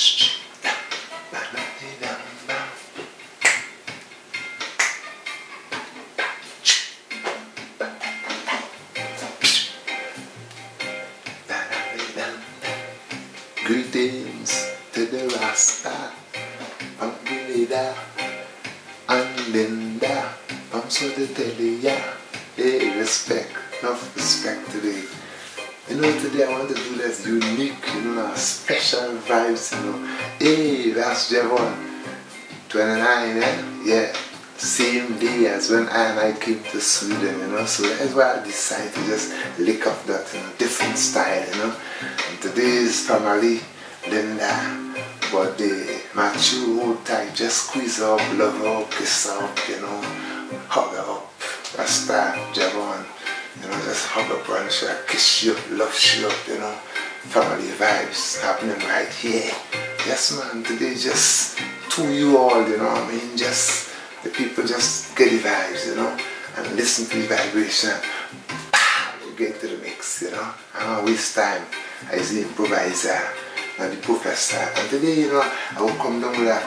Greetings to the Rasta, I'm Grenada and Linda. I'm so to tell ya, hey, respect, enough respect today. You know, today I want to do this unique, special vibes, Hey, that's Javon, 29, yeah, same day as when I came to Sweden, So that's why I decided to just lick up that, different style, And today's family, Linda, but the mature old type, just squeeze her up, love her up, kiss her up, hug her up. That's that, Javon. Just hug up and she'll kiss you, love you up, Family vibes happening right here. Yes, man, today just to you all, just the people just get the vibes, and listen to the vibration. We'll get to the mix, I don't waste time. I is the improviser and the professor. And today, I will come down with a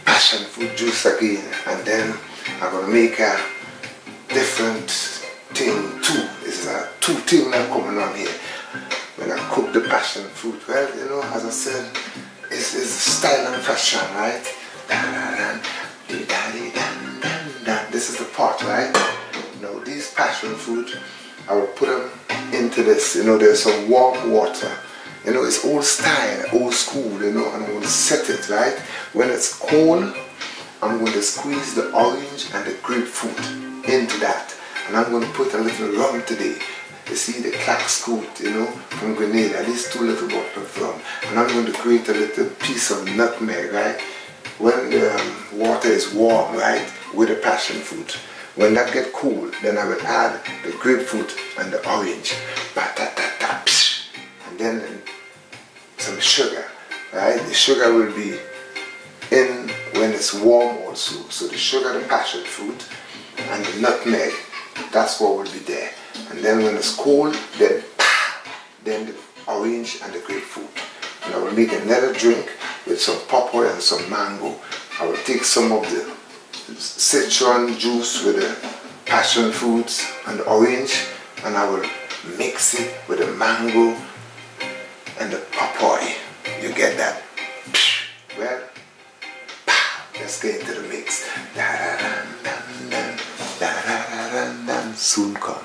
passion fruit juice again, and then I'm gonna make a different thing too. This is a two thing that coming on here. When I cook the passion fruit, well, as I said, it's style and fashion, right? This is the pot, right? Now these passion fruit, I will put them into this. There's some warm water. It's old style, old school, and I'm going to set it, right? When it's cold, I'm going to squeeze the orange and the grapefruit into that. And I'm going to put a little rum today. You see the Klakscoot, from Grenada, these 2 little bottles of rum. And I'm going to create a little piece of nutmeg, right? When the water is warm, right, with the passion fruit. When that gets cool, then I will add the grapefruit and the orange. And then some sugar, right? The sugar will be in when it's warm also. So the sugar, the passion fruit, and the nutmeg, that's what will be there. And then when it's cold, then the orange and the grapefruit. And I will make another drink with some pawpaw and some mango. I will take some of the citron juice with the passion fruits and the orange, and I will mix it with the mango and the pawpaw. You get that? Well, let's get into the mix. Soon come.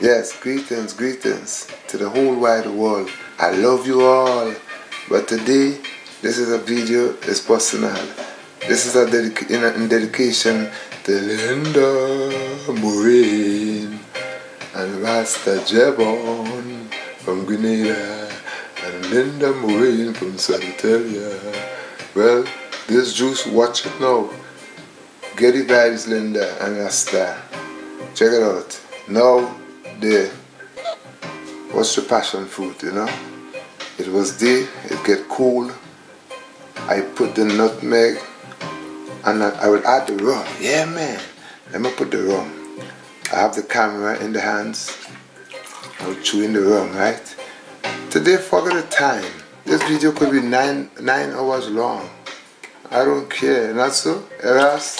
Yes, greetings to the whole wide world. I love you all. But today, this is a video, it's personal. This is in dedication to Linda Moraine and Rasta Javon from Grenada and Linda Moraine from Santeria. Well, this juice, watch it now. Get the vibes, Linda and Rasta. Check it out. Now, what's the passion fruit, It was there, it get cool. I put the nutmeg and I will add the rum. Yeah, man. Let me put the rum. I have the camera in the hands. I will chew in the rum, right? Today, forget the time. This video could be 9 hours long. I don't care. Not so? Eras?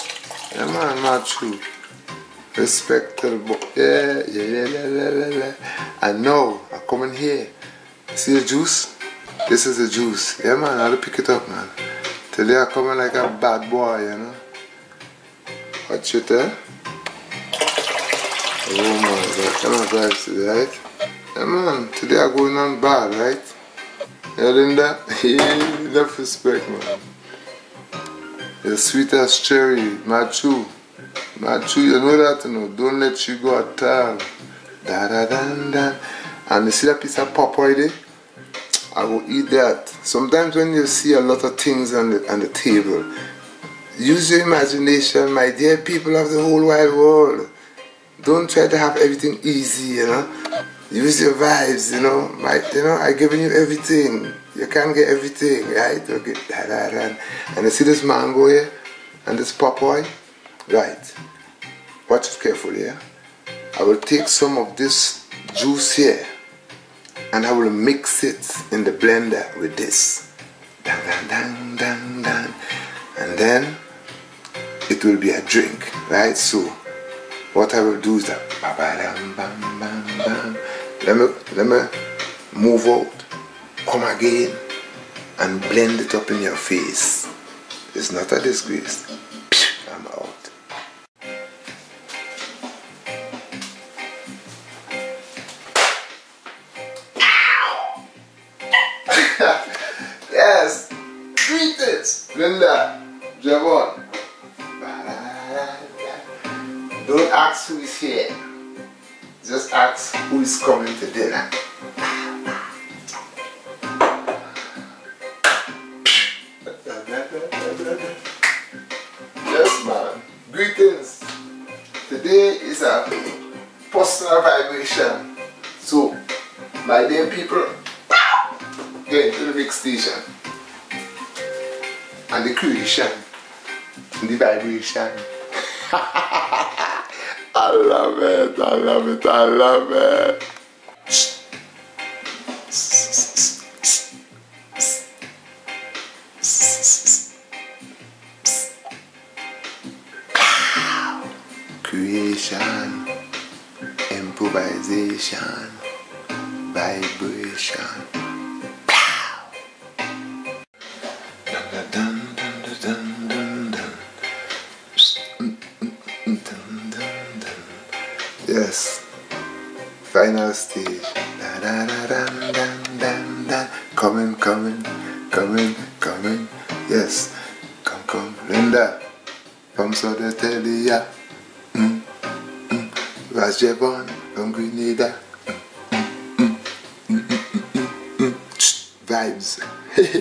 Yeah, man, not true. Respect to the boy. Yeah. And now, I come in here. See the juice? This is the juice. Yeah, man, I have to pick it up, man. Today I come in like a bad boy, Watch it, Oh my God, come on, vibes today, right? Yeah, man, today I'm going on bad, right? Yeah, Linda? Enough respect, man. The sweetest cherry, Machu, you know that, Don't let you go at all. And you see that piece of pawpaw there? I will eat that. Sometimes when you see a lot of things on the table, use your imagination, my dear people of the whole wide world. Don't try to have everything easy, Use your vibes, I given you everything. You can't get everything, right? Okay. And you see this mango here and this pawpaw? Right. Watch it carefully, yeah? I will take some of this juice here and I will mix it in the blender with this. Dang, dang, dang, dang, dang. And then it will be a drink, right? So what I will do is that bam, bam, bam, bam. Let me move out, come again, and blend it up in your face. It's not a disgrace. I'm out. Yes, greetings, Linda, Javon. Don't ask who is here. Just ask who is coming to dinner. Yes, man. Greetings. Today is a personal vibration. So, my dear people, get into the big station. And the creation. And the vibration. I love it, I love it, I love it. Creation, improvisation, vibration. Yes, final stage. Coming, coming, coming, coming. Yes, come, Linda. From Southern Telia. Ras Javon from Grenada. Vibes.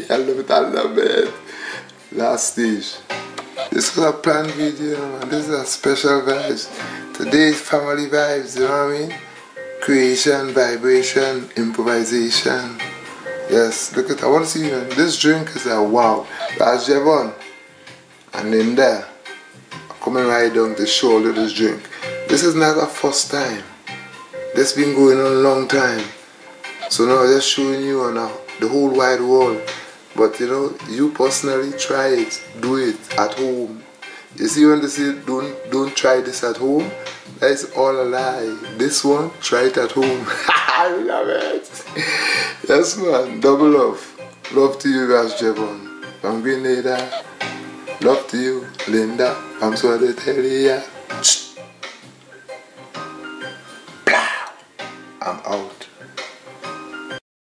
I love it. Last stage. This was a planned video, and this is a special vibes. Today's family vibes, you know what I mean? Creation, vibration, improvisation. Yes, look at, I want to see you. This drink is a wow. Ras Javon and Linda coming right down to shoulder this drink. This is not a first time. This been going on a long time. So now I'm just showing you on the whole wide world. But you know, you personally try it, do it at home. You see when they say don't try this at home, that's all a lie. This one, try it at home. I love it. Yes man, double love. Love to you, Ras Javon from Grenada. Love to you, Linda from Southern Telia. I'm out.